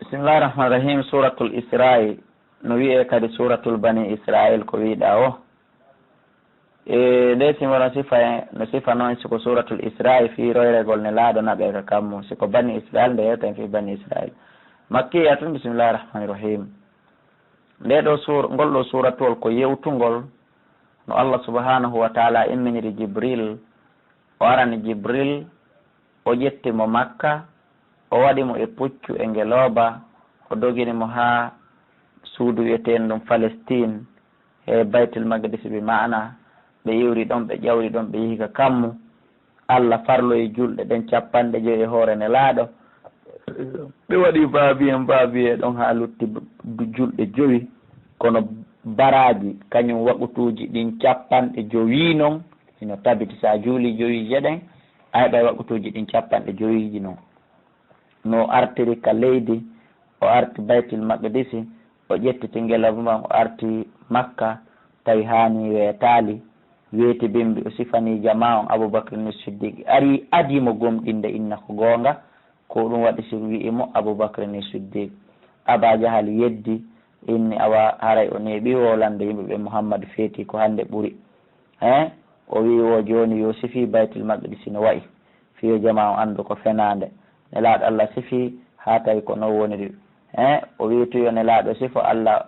Bismillahir Rahmanir Rahim. Suratul Isra'i no wi'e kadi suratul bani Israil ko wiɗa o nde simoro sifa noon siko suratul Isra'i fi royregol ne laaɗo naɓe ka kammu siko bani Israil nde yewten fi bani Israil makkiya tun. Bismillahir Rahmanir Rahim. Nde ɗo ngol ɗo suratol ko yewtugol no Allah subhanahu wa ta'ala imminiri Jibril o arani Jibril o ƴettimo Makka o waɗimo e puccu e ngeloba o doginimo ha suudu wiyeten ɗum Palestine e Baytul Maqdis bi maana ɓe iwri ɗon ɓe ƴawri ɗon ɓe yehi ka kammu. Allah farloyi julɗe ɗen 50 e hoore ne laaɗo ɓe waɗi baabiye ɗon ha lutti julɗe 5 kono baraji kañum waɓutuji ɗin 50 noon ino tabiti sa juuli 5 jeɗen a heɓa waɓutuji ɗin 50 noon no artiri ka leydi o arti Baytul Maqdis o ƴettiti ngelabuma o arti Makka tawi hani weetali weeti bimbi o sifani jama on Aboubacry ni Siddiq ari adimo gomɗinde inna ko gonga ko ɗum waɗi si wi'imo Aboubacry ni Siddiq. Aba Jahal yeddi inni awa haray o neeɓi wolande yimɓeɓe Muhammad feeti ko hande ɓuuri o wi wo joni yo sifi Baytul Maqdis no wayi fiyo jama on andu ko fenande nelaɗo Allah sifi ha tawi ko non woniri o wi tuyo nelaɗo sifo Allah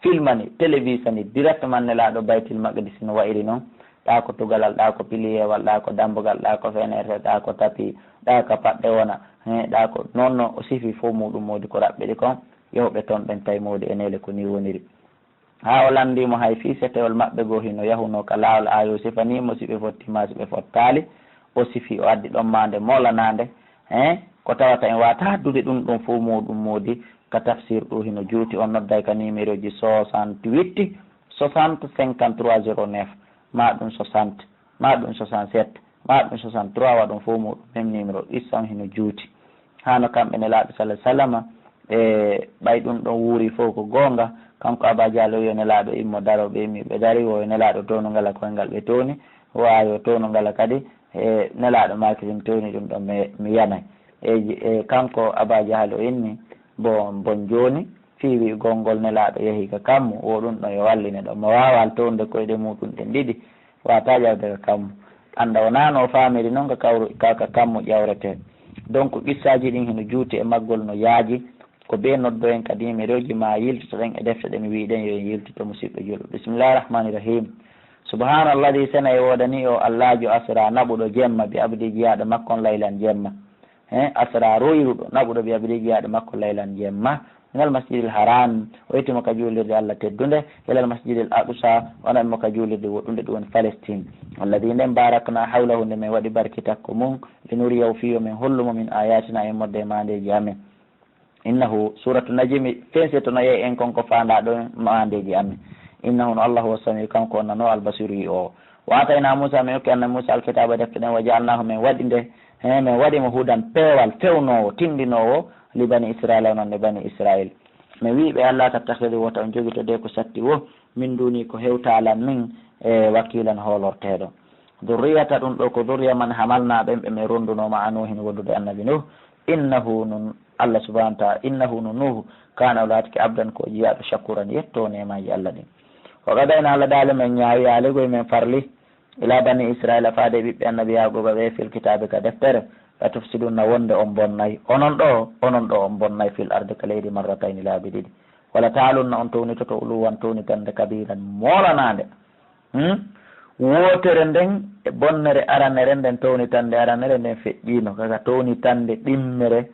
filmani télévisani directement nelaɗo Baytul Maqdis no wayri noon ɗa ko tugalal ɗa ko piliyewal ɗa ko dambugal ɗa ko fenerte ɗa ko tapi ɗa ko paɗɗe wona ɗa ko noon no o sifi fo muɗum modi ko raɓɓiɗi kon yewɓe toon ɓen tawi modi enele ko ni woniri ha o landimo hay fi setewol maɓɓe goo hino yahuno ka lawol ayo sifanimo siɓe fottima siɓe fottali o sifi o addi ɗon mande molanande ko tawata en wata addude ɗum fo muɗum modi ka tafsir ɗo hino juuti on nodday ka numéro ji 68 60 53 09 ma ɗum 60 ma ɗum 67 ma ɗum 63 waɗum fo muɗum même numéro issan hino juuti hano kamɓe nelaɗo sallah sallama e ɓay ɗum ɗon wuuri fof ko gonga kanko Aba Diallo yo nelaɗo immo daro ɓe mi ɓe dari wo nelaɗo to no ngala koyngal ɓe toni wayo to no ngala kadi e nelaɗo makisim toni ɗum ɗon mi yanay e kanko Aba Diallo inni bon joni fiwi gongol nelaɗo yehi ka kammu o ɗum ɗon yo walline ɗon mo wawal towde koyɗe muɗum ɗen ɗiɗi wata ƴawde ka kammu anda o nano famiri noon ka kammu ƴawrete donc qissaji ɗin heno juuti e maggol no yaaji ko be noddo en kadi numéroji ma yiltito ɗen e defte ɗen wiɗen yo yiltito musidɓe julɗo. Bismillahir Rahmanir Rahim. Subhanalladhi sana e wodani o Allahjo asra naɓuɗo jemma bi abdi jiyaɗo makkon laylan jemma asra royruɗo naɓuɗo bi abdi jiyaɗo makko laylan jemma minal masjidil haram o yettima ka juulirde Allah teddude ilal masjidil aqsa wonanmo ka juulirde woɗɗunde ɗum woni Palestine alladhi nden barakna hawlahu nde min waɗi barkitakko mum linuriyahu fiyo min hollumo min ayatina e modde mandeji amen innahu suratu najimi fense to no yeey en konko fanda ɗo mandeji amen innahu no Allah wasami kanko on nano albasiru yi o watayna Musa min hokki annabi Musa alkitaba defte ɗen wa jaalnahu min waɗi nde min waɗimo hudan peewal fewnowo tindinowo li bani Israil o noon ne bani Israil mi wiɓe Allah tattahidu wota on jogui to de ko satti wo min duni ko hewtalan min e wakilan hoolorteɗo durriyata ɗum ɗo ko durriya man hamalna ɓen ɓe min rondunoma anuhin wondude annabi Nuh innahu nun Allah subhanahu wa ta'ala innahu nu Nuh kana latiki abdan ko jiyaɗo shakuran yetto nemaji Allah ɗin o gadayna Allah dale men ñaawi yaaligoye men farli ila bani Israila faade ɓiɓɓe annabi Yaquba ɓe fil kitabe ka deftere la tufsiduna wonde on bonnay onon ɗo on bonnay fil arde ka leydi marratayni laabi ɗiɗi wala taalunna on townitoto uluwan townitande kabiran molanade wotere nden e bonnere aranere nden townitande aranere nden feƴƴino kaka townitande ɗimmere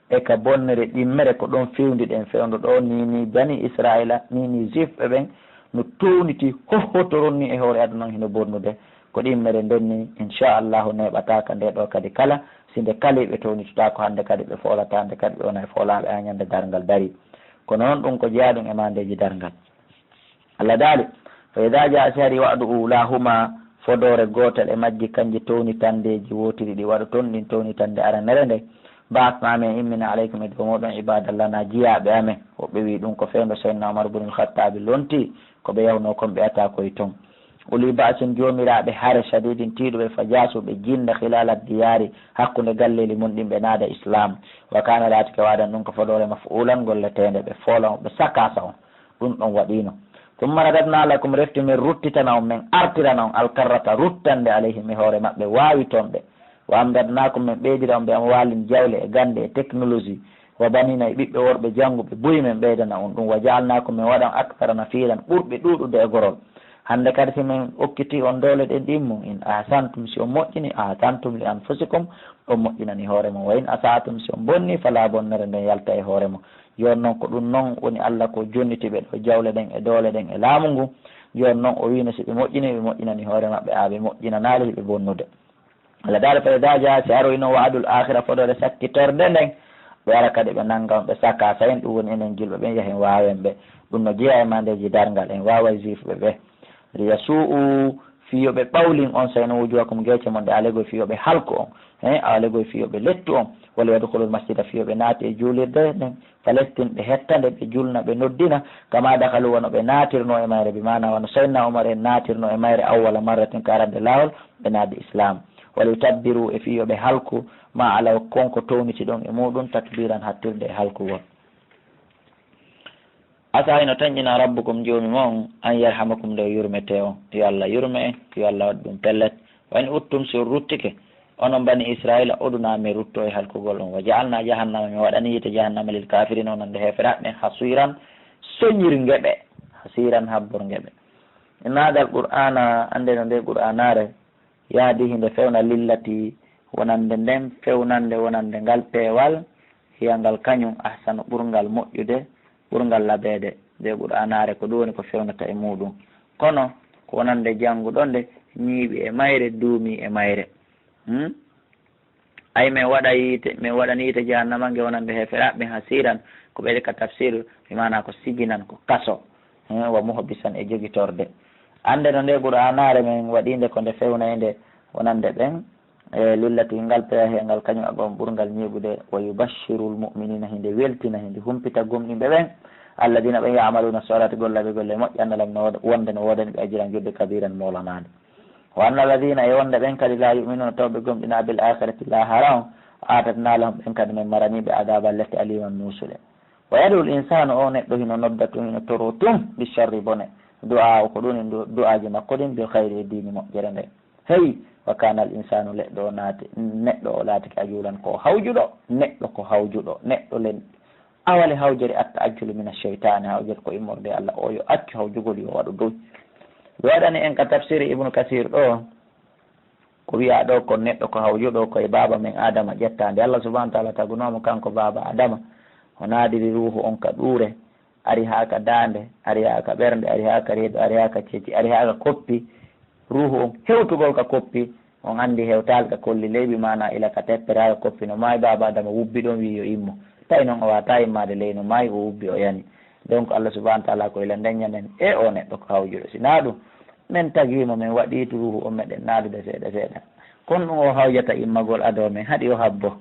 e ka bonnere ɗimmere ko ɗon fewndi ɗen fewndo ɗo ni bani Israila ni jifɓe ɓen no towniti hohotoron ni e hoore aduna hino bonnude ko ɗimmere nden ni inchallahu neɓataka nde ɗo kadi kala sinde kaliɓe townitoɗa ko hande kadi ɓe folata hande kadi ɓe wona e folaɓe ha ñande dargal dari kono noon ɗum ko jeeyaɗum e mandeji dargal Allah daali fa ida jaa sari wa'du ulahuma fodore gotel e majji kanji townitandeji wotiri ɗi waɗa toon ɗin townitande aranere nde basma amen immina aleykum e dow moɗon ibadallah na jiyaɓe amen woɓɓe wi ɗum ko fewndo seydna Omar ibn al-Khattabi lonti ko ɓe yawno kon ɓe ata koye toon uli ba'sin jomiraɓe hare shadidin tiiɗuɓe fa jasuɓe jinda khilala diyari hakkude galleli mun ɗin ɓe naada islam wa kana latike waɗan ɗum ko fodore mafulan golletede ɓe folon ɓe sakasa on ɗum ɗon waɗino tumma radadna lakum refti min ruttitana on min artirana on alkarrata ruttande alayhim e hoore mabɓe wawi toon ɓe wa amdadnakum min ɓeydira on ɓe am walin jawle e gande e technologie wa banina e ɓiɓɓe worɓe jangguɓe buyi min ɓeydana on ɗum wa jaalnakum min waɗan actara nafiran ɓurɓe ɗuɗude e gorol hande kadi simin okkiti on dole ɗen ɗimmum in ahsantum si on moƴƴini ahsantum li anfusikum on moƴƴinani hoore mon wa in asatum si on bonni fala bonnere nden yalta e hoore mon joni noon ko ɗum noon woni Allah ko jonnitiɓe ɗo jawle ɗen e doole ɗen e laamu ngu joni noon o wino si ɓe moƴƴini ɓe moƴƴinani hoore mabɓe ɓe moƴƴinanali hiɓe bonnude Allah dal fa daja si aroyno waadul akhira fodore sakkitorde nden ɓe ara kadi ɓe nanngam ɓe saka sayen ɗum woni enen julɓe ɓen yahen wawen ɓe ɗum no jeeya e mandeji dargal en wawa jifɓe ɓe riyasuu fiyoɓe ɓawlin on sayno wujuhakum gece mon de alegoye fiyoɓe halko on alegoye fiyoɓe lettu on walla yadkhulul masjida fiyoɓe naati e juulirde ɗen Palestine ɓe hettande ɓe julna ɓe noddina kama dakalu wono ɓe naatirno e mayre bi mana wono Seydina Omar en naatirno e mayre awwala marratin ka arande lawol ɓe naade islam walla yutabbiru e fiyoɓe halku ma ala konko towniti ɗon e muɗum tatbiran hattirde e halkugol asa ino tañƴina rabbukum joomi moon an yarhamakum nde yurmete on yo Allah yurme en yo Allah waɗi ɗum pellet wayno uttum si on ruttike onon bani israila oɗunami rutto e halkugol on wa jaalna jahannama mi waɗani yite jahannama lil kafirin o nande heferaɓe hasiran soñir ngeɓe hasiran habbor ngeɓe naadal qur'ana ande no nde qur'anare yaadi hinde fewna lillati wonande nden fewnande wonande ngal peewal hiyangal kañum ahsanu ɓurgal moƴƴude ɓurgal labeede nde qur'anare ko ɗum woni ko fewnata e muɗum kono ko wonande jannguɗo nde ñiiɓi e mayre duumi e mayre ay min waɗa yiite min waɗani yiite jahannama nge wonande heferaɓe hasiran ko ɓeyde ka tafsir mi mana ko siginan ko kaso wa muhbisan e jogitorde ande no nde qur'anare min waɗinde ko nde fewnayde wonande ɓen e lillati ngal peya he ngal kañum aɓon ɓurgal ñiɓude wa yubashiru lmuminina hinde weltina hinde humpita gomɗinɓe ɓen alladina ɓen yamaluna solati gollaɓe golle moƴƴi annalam no wonde no wodani ɓe ajiran judde kabiran molanade wa anna alladina e wonde ɓen kadi la yuminuna tawɓe gomɗina bil akhirati la hara on atatna lahum ɓen kadi min maraniɓe adaba lette aliman nusuɗe wa yadul insanu o neɗɗo hino nodda tum hino toro tum bi sharri bone du'a o ko ɗum du'aji makko ɗin bi khayri e dini moƴƴere nde hey wa kana al insanu leɗɗo o naati neɗɗo o laatike a juulan ko hawjuɗo neɗɗo ko hawjuɗo neɗɗo len awale hawjere atta ajjulu min acheytani hawjere ko immorde Allah o yo accu hawjugol yo waɗu dow ɓe waɗani en ka tafsiri ibnu kasir ɗo ko wiya ɗo ko neɗɗo ko hawjuɗo koye baba men adama ƴettande Allah subahana wa taala tagunoma kanko baba adama o naadiri ruuhu on ka ɗuure ari ha ka dande ari ha ka ɓernde ari ha ka reeɗo ari ha ka ceeci ari ha ka koppi ruuhu on hewtugol ka koppi on andi hewtal ka kolli leyɓi mana ila ka teppere ha ka koppi no maayi baba adama wubbi ɗon wi yo immo tawi noon o wata immade ley no maayi o wubbi o yani donc Allah subahana wa taala ko ila ndeñanen e o neɗɗo ko hawjuɗo sina ɗum min tagima min waɗitu ruuhu on meɗen naadude seeɗa seeɗa kono ɗum o hawjata immagol ado men haɗi o habbo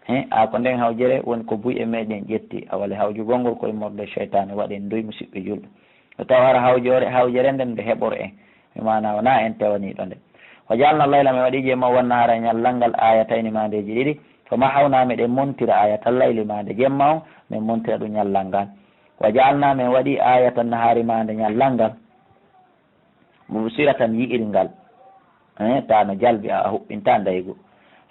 a ko nden hawjere woni ko buy e meɗen ƴetti awale hawjugol ngol koye morde cheytane waɗen doy musidɓe julɗo o tawa ara hawjere nden nde heɓor en mana wona en tewaniɗo nde o jalna layla mi waɗi je ma wonna hara ñallal ngal ayatayni mandeji ɗiɗi to ma hawna meɗen montira ayatal layli mande jemma on min montira ɗum ñallal ngal wa jalna min waɗi ayatan nahari mande ñallal ngal mubsiratan yi'iri ngal ta no jalbi a huɓɓinta ndaygo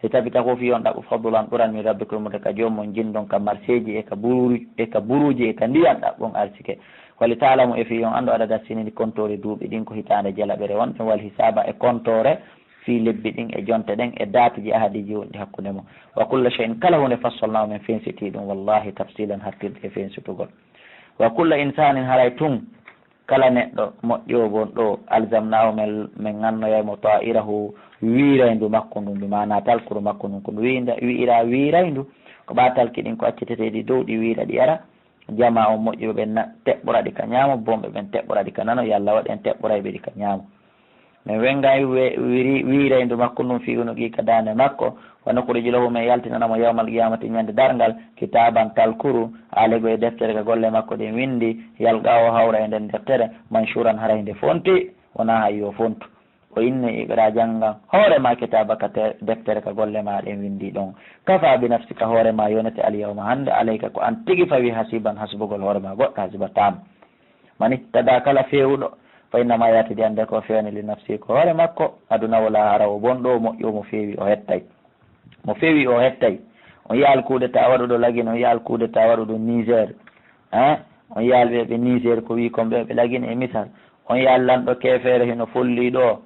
si tabita ko fi on ɗaɓo faddulan ɓuran mi rabbikum mude ka jommum jindon ka marseji e ka buruji e ka ndiyan ɗaɓɓon arsike wali taalamu e fi on andu aɗa dassinini comptore duuɓi ɗin ko hitande jalaɓere won ɗum wal hisaba e comptore fi lebbi ɗin e jonte ɗen e datuji ahadiji wonɗi hakkude mum wa kulla cheyin kala hunde fassolnama min fensiti ɗum wallahi tafsilan hattirde e fensitugol wa kulla insanin haray tun kala neɗɗo moƴƴo gon ɗo alzamnahu min gannoyaymo ta'irahu wiirayndu makko ndu ndu mana talkuru makko ndu ko ndu wiira wiirayndu ko ɓatalki ɗin ko acciteteɗi dow ɗi wiira ɗi ara jama o moƴƴuɓe ɓen teɓɓora ɗi ka ñaamo bomɓe ɓen teɓɓora ɗi ka nano yo Allah waɗen teɓɓorayɓe ɗi ka ñaamo min wengay wiirayndu makko ndum fiwnugi ka dande makko wano kureji lahu min yaltinanamo yawmal qiyamati ñande dargal kitaban talkuru alego e deftere ka golle makko ɗin windi yalga o hawra e nden deftere mansuran haray nde fonti wona hayyo fontu o inni iqra jangan hoore ma kitabaka deftere ka golle ma ɗen windi ɗon kafa bi nafsika hoore ma yonete alyawma hande alayka ko an tigi fawi hasiban hasbugol hoore ma goɗɗo hasibatama man ittada kala fewuɗo fa innama yatidi ande ko fewni li nafsi ko hoore makko aduna wala hara o bonɗo moƴƴo mo fewi o hettay mo fewi o hettay on yaal kuuɗe ta waɗuɗo lagine on yaal kuuɗe ta waɗuɗo Niger on yaal ɓe Niger ko wi kon ɓe lagine e misal on yaal lanɗo kefere hino folliɗo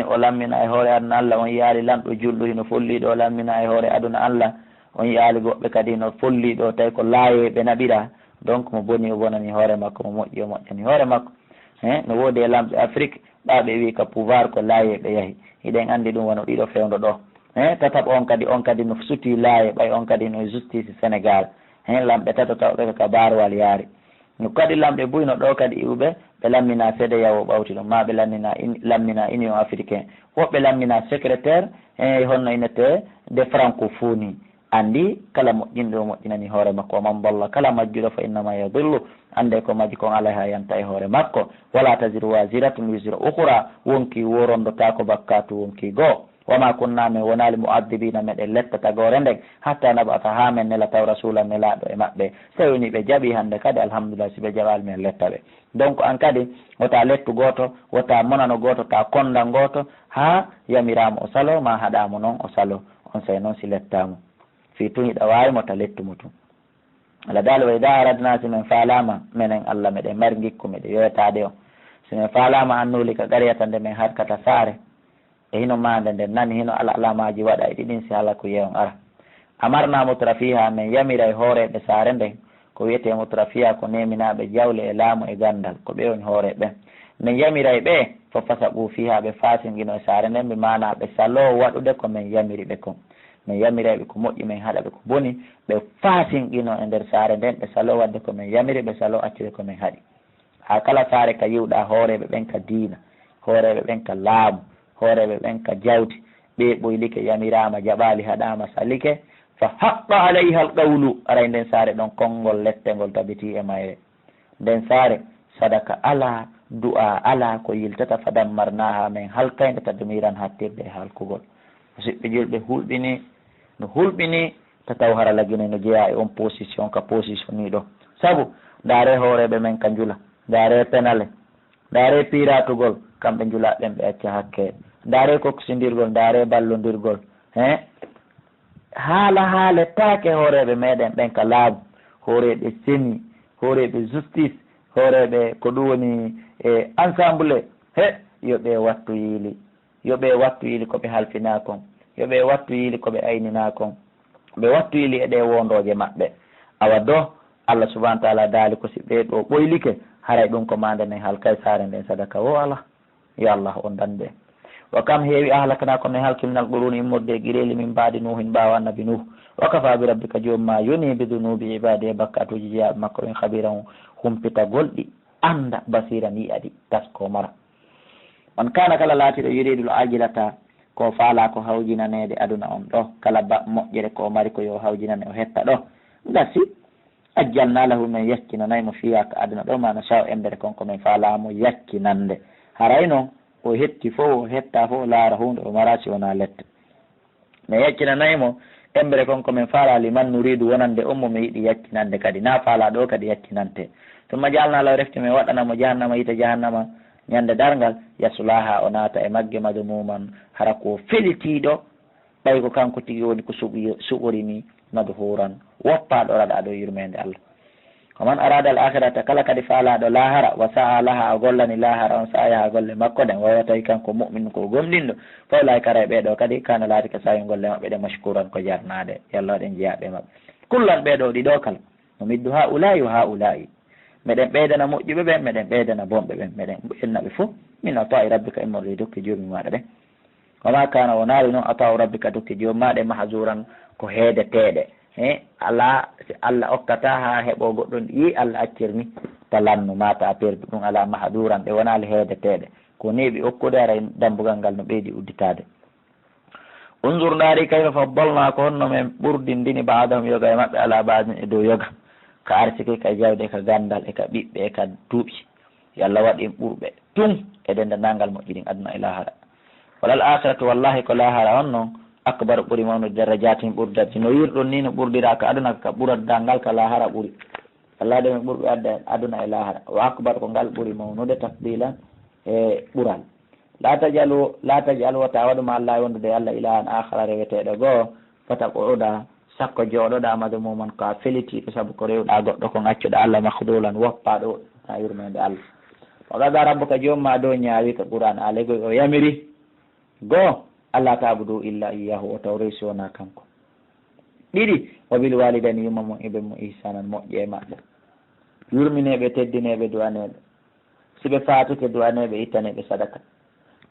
o lammina e hoore aduna Allah on yaali lanɗo julɗo hino folliɗo o lammina e hoore aduna Allah on yaali goɓɓe kadi hino folliɗo tawi ko laayeɓe naɓira donc mo boni o bonani hoore makko mo moƴƴi o moƴƴani hoore makko no woodi e lamɓe Afrique ɓaɓe wi ka pouvoir ko laayeɓe yahi hiɗen andi ɗum wono ɗiɗo fewdo ɗo tataɓa on kadi no suti laaye ɓay on kadi no justice Sénégal lamɓe tato tawɓe ka barwal yaari no kadi lamɓe buyno ɗo kadi iwɓe ɓe lammina CEDEAO ɓawti ɗum ma ɓe lammina Union africain woɓɓe lammina secrétaire honno inete de francophonie andi kala moƴƴinɗo moƴƴinani hoore makko man balla kala majjuɗo fa innama yadillu ande ko majji kon ala ha yanta e hoore makko wala taziru waziratun wisra ukhra wonki worondota ko bakkatu wonki goo wama kunna min wonali mu'addibina meɗen letta tagore ndeng hatta nabata ha men nela taw rasula nelaɗo e maɓɓe so woni ɓe jaaɓi hande kadi alhamdulillah si ɓe jaɓali men letta ɓe donc an kadi wota lettu goto wota monano goto ta kondal goto ha yamirama o salo ma haɗamo noon o salo on sey noon si lettamo fi tun hiɗa wawimo ta lettumo tun ala dal wa ida aradna si men falama menen Allah meɗen mari gikku meɗe yoyatade o si men falama annuli ka qariyata nde men harkata saare e hino mande nden nani hino alamaji waɗa e ɗiɗin si hala ko yeyon ara amarna mutrafiha men yamira e hooreɓe saare nden ko wiyete mutrafiha ko neminaɓe jawle e laamu e gandal ko ɓe woni hooreɓe min yamira e ɓe fo fasaɓu fiha ɓe fasingino e saare nden ɓe mana ɓe salo waɗude ko min yamiri ɓe kon min yamiraɓe ko moƴƴi min haɗaɓe ko boni ɓe fasinqino e nder saare nden ɓe salo wadde ko min yamiri ɓe salo accude ko min haɗi ha kala saare ka yiwɗa hooreɓe ɓen ka diina hooreɓe ɓen ka laamu hooreɓe ɓen ka jawti ɓe ɓoylike yamirama jaɓali haɗama salike fa haqqa alayha al qawlu aray nden saare ɗon konngol lettengol tabiti e mayre nden saare sadaka ala du'a ala ko yiltata fa dammarnaha min halkayde tadmiran hattirde e halkugol musidɓe julɓe hulɓini no hulɓini tataw hara lagine no jeeya e on position ka position ni ɗo saabu ndaare hooreɓe men ka njula ndaare penale ndaare piratugol kamɓe njulaɓen ɓe acca hakke ndaare koksindirgol ndaare ballondirgol haala taake hooreɓe meɗen ɓen ka laamu hooreɓe semi hooreɓe justice hooreɓe ko ɗum woni e ensemble yoɓe wattu yiili koɓe halfina kon yoɓe wattu yiili koɓe aynina kon ɓe wattu yiili e ɗe wondoje maɓɓe awa do Allah subahana taala daali ko si ɓe ɗo ɓoylike haray ɗum ko mande nen halkay saare nden sadaka o ala yo Allah on dande wa kam heewi ahlakana ko ne halkilnal ɓuruni immorde e guireli min mbaadi nuhin mbawa annabi nuh wa kafa bi rabbika joomma yoni bi dunubi ibadi e bakkatuji jeyaɓe makko ɓen habiran humpita golɗi anda basira ni adi tasko mara on kana kala laatiɗo yuridul ajilata ko faala ko hawjinanede aduna on ɗo kala moƴƴere ko mari ko yo hawjinane o hetta ɗo gasi ajjalna lahu min yakkinanaymo fiya ka aduna ɗo mana saw embere konko min faalamo yakkinande haray noon o hetti fof o hetta fof laara hunde o marasi wona lette mi yakkinanaymo embere konko min faala liman nuridu wonande ummo mi yiɗi yakkinande kadi na faala ɗo kadi yakkinante tuma jalna law refti min waɗanamo jahannama yita jahannama ñande dargal yasulaha o naata e magge madumuman hara ko felitiɗo ɓay ko kanko tigi woni ko suɓorimi madhuran woppaɗo raɗa ɗo yurmede Allah ko man arada al akhirata kala kadi faalaɗo lahara wa sa'a laha o gollani lahara on sa yaha golle makko ɗen wawa tawi kanko mu'min ko gomɗinɗo fawlay kara ɓeɗo kadi kana laati ka sawi golle maɓɓe ɗe mashkuran ko jarnade yallah ɗen jeeyaɓe maɓɓe kullan ɓeɗo ɗiɗo kala no middu ha ulayi wa ha ulayi meɗen ɓeydana moƴƴuɓe ɓen meɗen ɓeydana bonɓe ɓen meɗen ɓennaɓe fof min ata'i rabbika immorde dokki joomi maɗa ɗen wama kana wonaari noon ata'u rabbika dokki joomi maɗa mahjuran ko heedeteɗe ala si Allah okkata ha heeɓo goɗɗon yi Allah accirni ta lannu mata a perdu ɗum ala mahjuran ɗe wonali heedeteɗe ko neeɓi okkude aray dambugal ngal no ɓeydi udditade unzur ndaari kayfa faddalna ko honno men ɓurdindini baadahum yoga e maɓɓe ala badin e dow yoga ka arsiki ka jawde ka gandal e ka ɓiɓɓe e ka duuɓi yallah waɗi ɓurɓe tun e dendangal moƴƴiɗin aduna e lahara walal akhiratu wallahi ko lahara on noon akbar ɓuuri mawnude darajatin ɓurdati no yirɗon ni no ɓurdira ka aduna ka ɓuratdangal ka lahara ɓuuri allah de min ɓurɓe adda en aduna e lahara wa akbar ko ngal ɓuuri mawnude tafdilan e ɓural la tajalu wata waɗuma allah wondude allah ilahan akhara reweteɗo goo fata ko oɗa sakko jooɗoɗa made mumen ka felitiɗo saabu ko rewɗa goɗɗo ko gaccuɗa allah mahdulan woppaɗo ha yurmede allah o gada rabbuka jomma dow ñaawi ko qouran aleygoy o yamiri goo allah tabudu illa iyahu o taw rewsi wona kanko ɗiɗi wa bil walidani yumma mo iɓe mo ihsanan moƴƴe maɓɓe yurmineɓe teddineɓe duwaneɓe siɓe fatike duwaneɓe ittaneɓe sadaka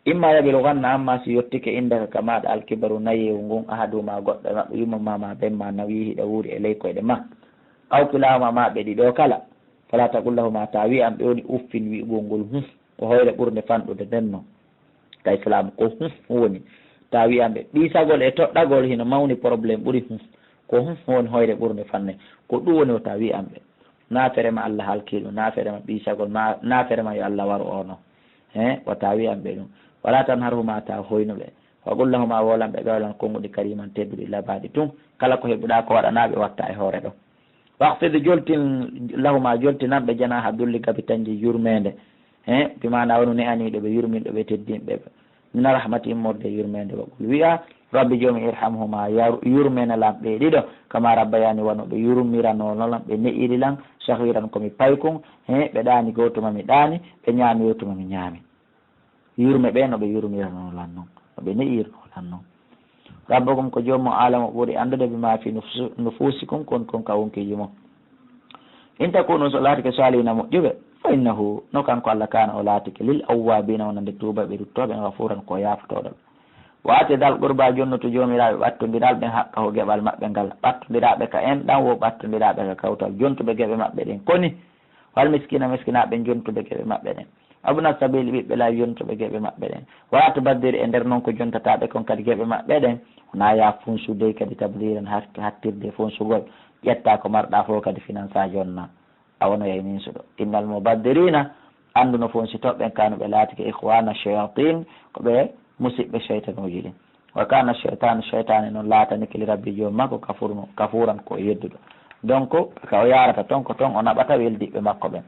imma yaɓil ganna amma si yettike indaka ka maɗa alkibaru nayewu ngun ahaduma goɗɗo e maɓɓe yumma mama bemma nawi hiɗa wuuri e ley koyɗe ma aw kilahuma maɓe ɗiɗo kala fala taqullahuma ta wi am ɓe woni uffin wi'ugol ngol o hoyre ɓurde fanɗude nden noon ka islam ko woni ta wi am ɓe ɗisagol e toɗɗagol hino mawni probléme ɓuuri ko woni hoyre ɓurde fanne ko ɗum woni o ta wi am ɓe naferema allah halkiɗum naferema ɓisagol naferema yo allah waru o noon o ta wi am ɓe ɗum wala tan harhuma ta hoynuɓe waqullahuma wolanɓe gawlan konguɗi kariman tedduɗi labaɗi tun kala ko heɓuɗa ko waɗanaɓe watta e hoore ɗo waqfide joltin lahuma joltinanɓe jana ha dulli gabi tanji yurmede bimana wonu ne aniɗo ɓe yurminɗo ɓe teddinɓe mina rahmati immorde yurmede waqul wiya rabbi joomi irhamhuma yurmenelan ɓe ɗiɗo kama rabbayani wanoɓe yurmiranonolan ɓe ne'iri lan sahiran komi paykun ɓe ɗani gotuma mi ɗani ɓe ñaami wotuma mi ñaami yurme ɓe no ɓe yurmiranolan noon no ɓe ne'irnolan noon rabbukum ko jommo alamo ɓuuri andude bima fi nufusikum kon ka wonkiji mo in takunu so laatike salihina moƴƴuɓe fa innahu no kanko allah kana o laatike lil awwabina wonande tuubaɓe ruttoɓe gafuran ko yaftoɗo waate dal qurba jonno to jomiraɓe ɓattodiral ɓen haqqa ko gueɓal maɓɓe ngal ɓattodiraɓe ka en ɗan wo ɓattodiraɓe ka kawtal jontuɓe gueɓe maɓɓe ɗen koni wal miskinaɓe jontuɓe gueɓe maɓɓe ɗen abuna sabili ɓiɓɓe la yontuɓe gueɓe maɓɓe ɗen wala to baddiri e nder noon ko jontataɓe kon kadi gueɓe maɓɓe ɗen wona ya funsude kadi tabliren hattirde funsugol ƴetta ko marɗa fo kadi finance a jonna a wono yay min suɗo innal mubaddirina anduno funsitoɓɓen kanuɓe laatike ihwana shayatin ko ɓe musidɓe cheytanuji ɗin wa kana cheytane noon laatanike li rabbi jomum makko kafuran ko yedduɗo donc ka o yarata toon ko toon o naɓata weldiɓe makko ɓen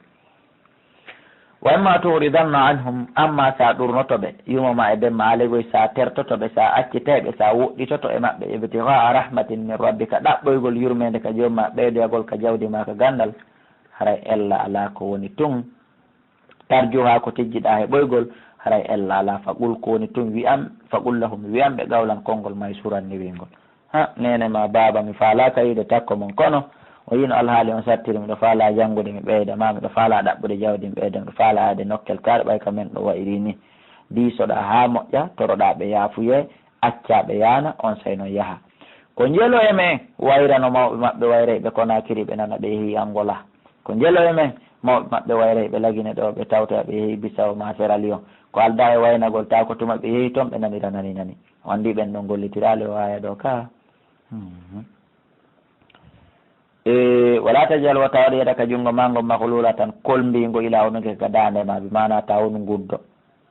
wa imma turidanna anhum amma sa ɗurnotoɓe yumoma e bemma alegoy sa tertotoɓe sa acciteɓe sa woɗɗitoto e maɓɓe ibtigaa rahmatin min rabbika ɗaɓɓoygol yurmede ka joomma ɓeydoyagol ka jawdi ma ka gandal haray ella ala ko woni tun tarjuha ko tejjiɗa he ɓoygol haray ella ala faqul ko woni tun wiyam faqul lahum wiyam ɓe gawlan konngol may suranni wingol ha nene ma baba mi faala kayide takko mon kono o yino alhaali on sattiri miɗo faala janngude mi ɓeyda ma miɗo faala ɗaɓɓude jawdi mi ɓeyda miɗo faala haade nokkel kaare ɓay ka men ɗo wayri ni diisoɗa ha moƴƴa toroɗaɓe yaafuye accaɓe yaana on say noon yaaha ko jelo e men wayrano mawɓe maɓɓe wayreyɓe Konakiri ɓe nana ɓe yeehi Angola ko jelo e men mawɓe maɓɓe wayreyɓe lagine ɗo ɓe tawta ɓe yeehi Bissau ma Sierra Leone ko alda e waynagol ta ko tuma ɓe yeehi toon ɓe nanira nani o andi ɓen ɗo gollitirali o waya ɗo ka wala tajal wata waɗa yeɗa ka junngo mango mahlula tan kolmbingo ila onoke ka dandema bi mana ta wonu guddo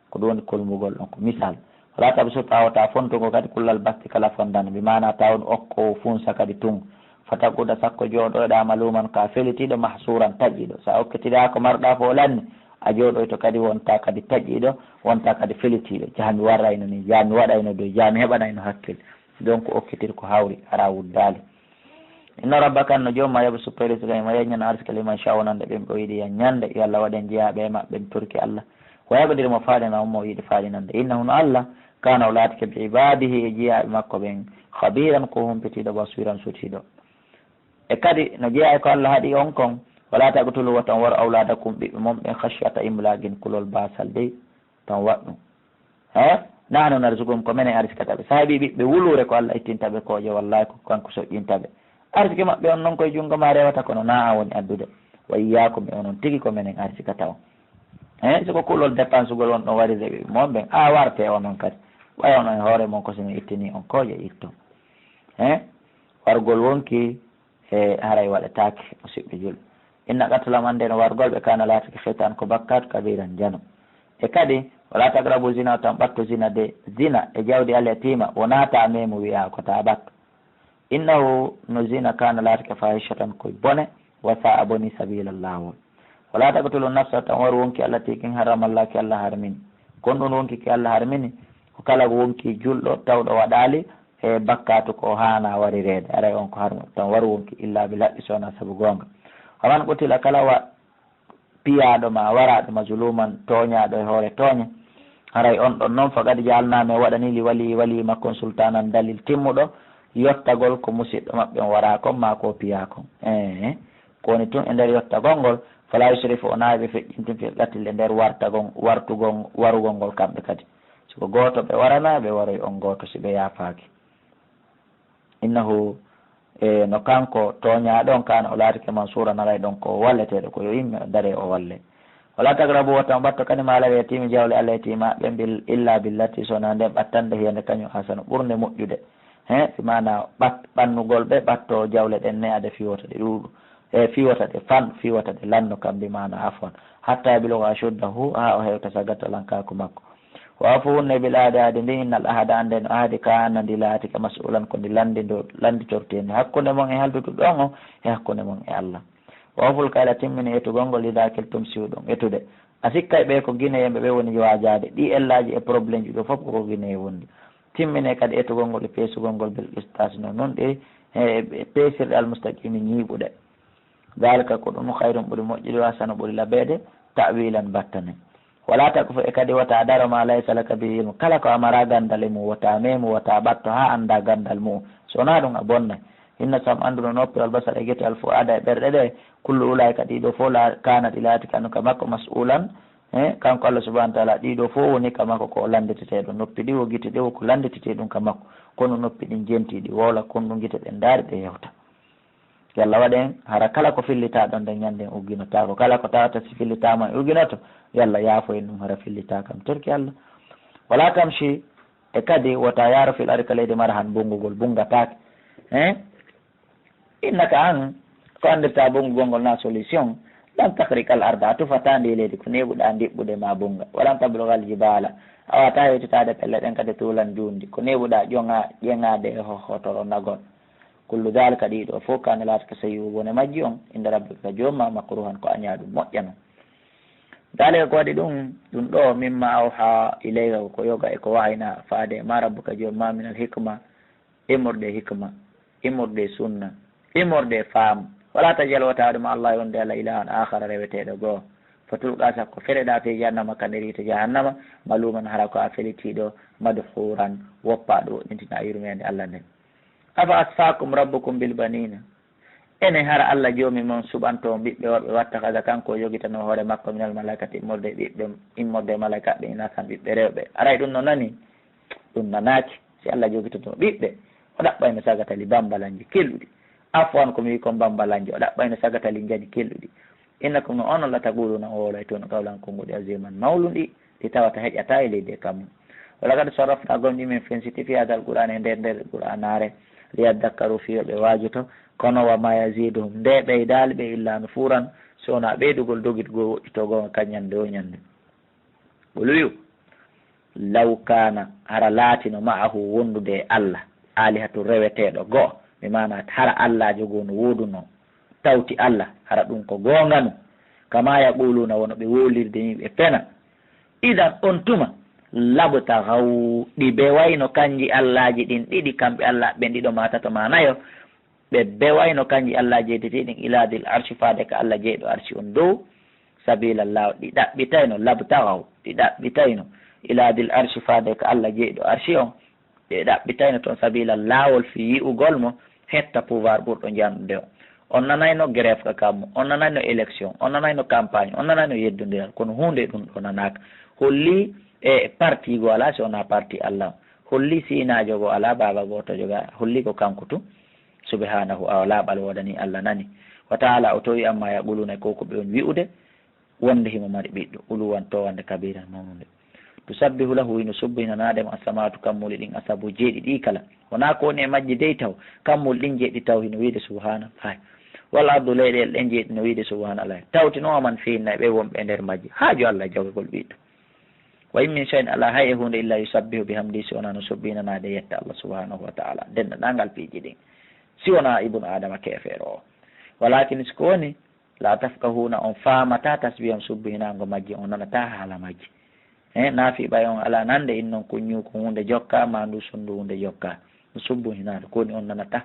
ko ɗum woni kolmugol ɗon ko misal wala taɓa so tawata fontugo kadi kullal basti kala fondane bi mana ta wonu okko funsa kadi tun fataguɗa sakko jooɗoɗa maluman ka felitiɗo mahsuran taƴƴiɗo sa okkitiɗa ko marɗa fo lanni a jooɗoyto kadi wonta kadi taƴƴiɗo wonta kadi felitiɗo jami warrayno ni jami waɗayno dow jami heɓanayno hakkille donc okkitir ko hawri ara wuddali inna rabbaka no joomum ma yaɓa suppéri so ma yeññana arsika liman sha wonande ɓen ɓe yiɗi yan ñande yo allah waɗen jeeyaɓe e maɓɓe turki allah o yaɓadirimo faalina ummo yiɗi faalinande innahu no allah kana o laatike ɓe ibadihi e jeeyaɓe makko ɓen habiran ko humpitiɗo basiran sutiɗo e kadi no jeeya e ko allah haaɗi on kon wala taqtulu wa tan war awladakum ɓiɓɓe moom ɓen khashyata imlagin kulol basal dey tan waɗɗum nahnu narzuqum ko menen arsikataɓe sa heeɓi ɓiɓɓe wulure ko allah ittintaɓe kooƴe wallahi ko kanko soƴƴintaɓe arsike maɓɓe on noon koye junngo ma rewata kono na a woni addude wa iyakum e onon tigi ko menen arsikata on siko kulol dépense ugol won ɗon wari reɓe moon ɓen a warte onon kadi ɓay onon e hoore mon ko somi ittini on kooƴe itto wargol wonki e haray waɗetake musidɓe julɓe inna qatlam ande no wargol ɓe kana laatake cheytan ko bakkat kabiran jano e kadi wala tagrabu zina tan ɓatto zina de zina e jawdi Allah tima wonata memo wiya ko ta ɓatto innahu no zina kana latake fahishatan koye bone wa sa'a boni sabilallah wala taqtulu nafsa tan war wonki Allah tikin haramallaki Allah harmini kon ɗon wonki ki Allah harmini ko kala wonki julɗo tawɗo waɗali e bakkatu ko hana wari reede aray on ko harmo tan war wonki illa bil haqqi sona saabu gonga haman qutila kala wa piyaɗo ma waraɗo mazuluman toñaɗo e hoore tooña haray on ɗon noon faqad jalname waɗani li wali makkon sultanan dalil timmuɗo yottagol ko musidɗo maɓɓe on wara kon ma ko piya kon kowoni tun e nder yottagol ngol fala yusrifu o naaɓe feƴƴintin fi ɗattile nder warugol ngol kamɓe kadi siko goto ɓe warana ɓe waroy on goto si ɓe yaafaki innahu no kanko toñaɗon kana o laatike mansura naray ɗon ko walleteɗo ko yo yimɓe dare o walle wala tagrabu watan ɓatto kadi maala yetimi jawle Allah yetimaɓe bil illa billati sona nden ɓattande hiyande kañum hasana ɓurde moƴƴude si mana ɓannugol ɓe ɓatto jawle ɗen ne ade fiwota ɗe ɗuuɗu e fiwata ɗe fan fiwata ɗe lanno kam mbi mana afon hatta yabiluga ashuddahu ha o hewta sagata lankako makko wafu hunne bil aadi ndi innal ahada ande no aadi kana ndi laatike mas'ulan ko ndi landitorteni hakkunde mon e haldudu ɗon o e hakkunde mon e Allah waful kayla timmini etugol ngol lidakil tum siwɗum etude a sikkay ɓe ko guine yemɓe ɓe woni wajade ɗi ellaji e probléme ji ɗo fof koko guine wondi timmine kadi etugol ngol e peesugol ngol bil istas noon ɗi e peesirɗe almustaqimi ñiiɓuɗe dalika ko ɗum hayrum ɓuri moƴƴude wasano ɓuri labede tawilan battane wala tako fo e kadi wata daro ma laysa laka bi ilmu kala ko amara gandal e mum wata memu wata ɓatto ha anda gandal mum sowona ɗum a bonnay inna sam anduno noppi wal basar e guete al fo ada e ɓerɗe ɗe kullu ulay ka ɗiɗo fo kana ɗi laati kanu ka makko mas'ulan kanko Allah subahana taala ɗiɗo fo woni ka makko ko landiteteɗo noppi ɗi wo guite ɗe ko landitete ɗum ka makko kono noppi ɗin jentiɗi wowla kon ɗum guite ɗen daari ɗe yewta yalla waɗen hara kala ko fillita ɗon nde ñanden ugginotako kala ko tawata si fillitama e ugginoto yalla yaafo en ɗum hara fillita kam terki Allah wala kam si e kadi wota yaaro fil ari ka leydi mara han bungugol bungatake innaka an ko andirta bungugol ngol na solution lan tahrikal arda a tufata ndi leydi ko neɓuɗa ndiɓɓude ma bunga walan tablugal jibala a wata hewtitade pelle ɗen kadi tulan jundi ko neɓuɗa ƴeŋade e hohotoro nagol kullu dalika ɗiɗo fof kane laataka so yiwubone majji on inde rabbika jomma makruhan ko aña ɗum moƴƴano dalika ko waɗi ɗum ɗo mimma awha ilayka ko yoga e ko wahayna faade ma rabbuka jomma min al hikma immorde hikma immorde sunna immorde faamu wala tajal wataade ma Allah yonde Allah ilahan akhara reweteɗo goo fatulqa sakko feɗeɗa fe jahannama kandirita jahannama maluman hara ko a felitiɗo madhuran woppaɗo woɗɗintina yurmede Allah nden afa asfakum rabbukum bil banina ene hara Allah joomi mon suɓanto ɓiɓɓe worɓe watta kaga kanko jogitano hoore makko minal malaikati immorde ɓiɓɓe immorde malaikaɓe ina kam ɓiɓɓe rewɓe aray ɗum no nani ɗum nanaki si Allah jogitano ɓiɓɓe o ɗaɓɓayno sagatali bambalanji kelluɗi afwan komi wi kon bambalanji o ɗaɓɓayno sagatali jaani kelluɗi innakum no on Allah taquluna o wolay toon kawlan konguɗi aziman mawluɗi ɗi tawata heƴata e leydi e kamum wala kadi sorrafna gomɗi min fensiti hadal qur'an e nder qur'anare liyaddakkaru fiyoɓe wajuto kono wa ma yaziduhum nde ɓeydali ɓe illa no furan sowona ɓeydugol dogitgo woɗɗitogonga kañande o ñande ɓolu wiu law kana hara laatino ma'ahu wondude e Allah alihatu reweteɗo go'o mi mana hara Allah jogo no woduno tawti Allah hara ɗum ko gonganu kama yaquluna wono ɓe wolirde yimɓe pena idan on tuma labtagaw ɗi bewayno kanji Allahji ɗin ɗiɗi kamɓe Allah ɓe ɗiɗo matato manayo ɓe bewayno kanji Allah jeedeteɗin iladil arshi faade ka Allah jeeɗo arshi on dow sabilallah ɗi ɗaɓɓitayno labtagaw ɗi ɗaɓɓitayno iladil arshi faade ka Allah jeeɗo arshi on ɗe ɗaɓɓitayno toon sabila laawol fi yi'ugol mo hetta pouvoir ɓurɗo janɗude o on nanayno grève ka kammo on nanayno élection on nanayno campagne on nanayno yeddodiral kono hunde ɗum ɗo nanaka holli e parti go ala si wona parti Allah holli sinajo go ala baba goto joga holli ko kanko tu subhanahu wa laɓal woɗani Allah nani wa taala o towi amma yaquluna ko ɓe on wi'ude wonde himo mari ɓiɗɗo uluwan towande kabiran mawnude tusabbihu lahu ino subbinanademo asamatu kammuli ɗin asabu jeeɗi ɗi kala wona ko woni e majji dey taw kammuli ɗin jeeɗi taw hino wiide subhana hay walla ardu leyɗele ɗen jeeɗi no wiide subhana allah tawti noon man finna ɓe wonɓe nder majji haaju Allah jawgol ɓiɗɗo wa in min shay'in ala hay hunde illa yusabbihu bihamdi si wona no subbina naade yetta Allah subhanahu wa ta'ala den dangal piiji ɗin si wona ibnu adama kefeero o walakin siko woni la tafkahuna on faamata tasbiham subbinago majji on nanata haala majji naafi ɓay on ala nande in noon kuñu ko hunde jokka ma ndu sondu hunde jokka subbu hinade koni on nanata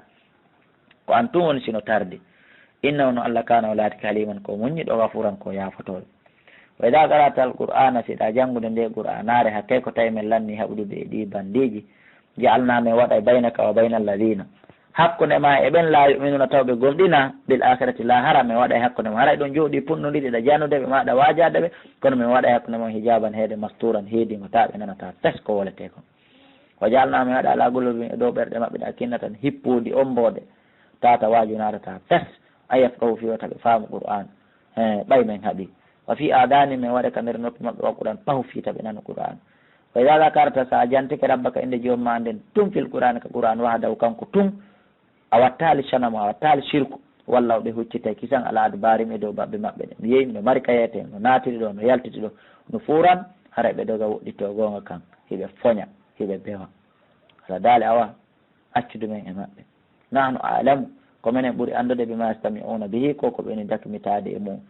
ko an tun woni sino tarde inna ono Allah kana o laati kaliman ko muññiɗo gafuran ko yafotoɗo wa ida qara'ta alqur'ana siɗa janngude nde qur'anare hakkay ko tawi men lanni haɓudude e ɗi bandiji ja'alna men waɗa baynaka wa bayna alladina hakkunde ma e ɓen la yuminuna tawɓe gomɗina bil akhirati lahara min waɗa e hakkunde mo haray ɗon jooɗi punnodiɗe ɗa jannude ɓe maɗa wajade ɓe kono min waɗa e hakkunde mon hijaban heede masturan heedingo taɓe nanata fes ko wolete kon wa ja'alna min waɗa ala gulubi e dow ɓerɗe maɓɓe ɗa kinna tan hippude ombode tata waju natata fes ayafqahu fi wata ɓe faamu qur'an ɓay men haaɓi wa fi adani min waɗa ka nder noppi maɓɓe wa qur'an pahu fiita ɓe nana qur'an wa ida zakarta sa jantike rabbaka inde joom ma nden tum fil qur'an ka qur'an wahdahu kanko tum a wattali sanamo a wattali shirku walla ɓe huccite kisan ala adbarim e dow babɓe maɓɓe ɗe mi yeyi no mari kayete no natiri ɗo no yaltiti ɗo no furan hara ɓe doga woɗɗito gonga kan hiɓe foña hiɓe bewa ala daali awa accude men e maɓɓe nahnu alamu ko minen ɓuuri andude bima yastami'una bihi ko ko ɓeni dakmitade e mum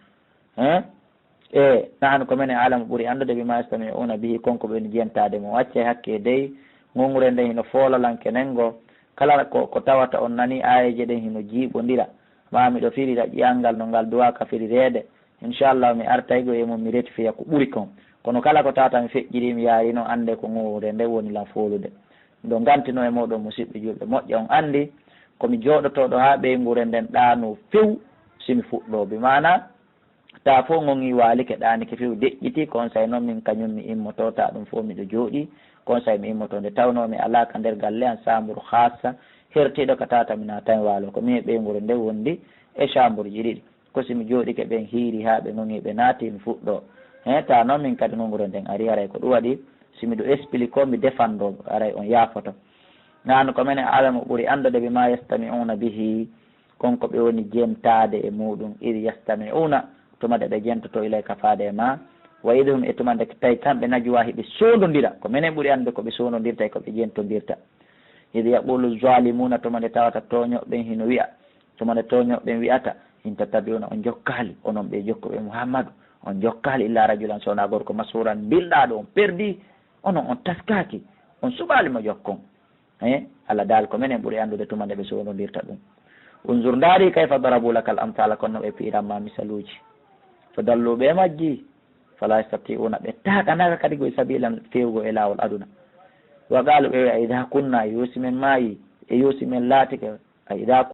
nahnu ko minen alamu ɓuuri andude bima yastami'una bihi konko ɓeni jiyantade mum wacce hakke dey gongure nde hino foolalankenengo kala ko tawata on nani ayeje ɗen hino jiiɓodira mamiɗo firira ƴiyangal no ngal duwaka firirede inchallah mi artaygo e mum mi retifiya ko ɓuuri kon kono kala ko tawata mi feƴƴiri mi yaari noon ande ko gongure nde woni lan foolude ndo gantino e moɗon musidɓe julɓe moƴƴa on andi komi jooɗotoɗo ha ɓeygure nden ɗano few simi fuɗɗoɓe mana ta fo gongi walike ɗanike few deƴƴiti conseil noon min kañum mi immotota ɗum fo miɗo jooɗi conseil mi immoto nde tawnomi alaka nder galle an chambre hassa hertiɗo ko tata mi natan waalo ko min e ɓeygure nde wondi e chambre ji ɗiɗi ko simi jooɗike ɓen hiiri ha ɓe gongi ɓe naati mi fuɗɗo ta noon min kadi gongure nden ari haray ko ɗum waɗi simiɗo explique o mi défendo aray on yaafoto nanu ko minen alamu ɓuuri andude bima yastami'una bihi konko ɓe woni jentade e muɗum id yastami'una tumade ɓe jentoto ilayka faade ma wa idhum e tumande tawi kamɓe najwa hiɓe sondodira ko minen ɓuuri andude koɓe sondodirta e koɓe jentodirta id yaqulu zalimuna tumade tawata toñoɓɓen hino wiya tumade toñoɓɓen wiyata in tattabi'una on jokkali onon ɓe jokkuɓe Muhammadu on jokkali illa rajulan sowna gorko masuran bilɗaɗo on perdi onon on taskaki on suɓali mo jokkon Allah dal ko minen ɓuuri andude tumande ɓe sonodirta ɗum unzur ndaari kayfa darabu lakal amtala konno ɓe piiranma misaluji so dalluɓe e majji fala yastati'una ɓe takanaka kadi koye sabilan fewgo e lawol aduna wa qaalu ɓe a ida kunna yusi men maayi e yusi men laatike a ida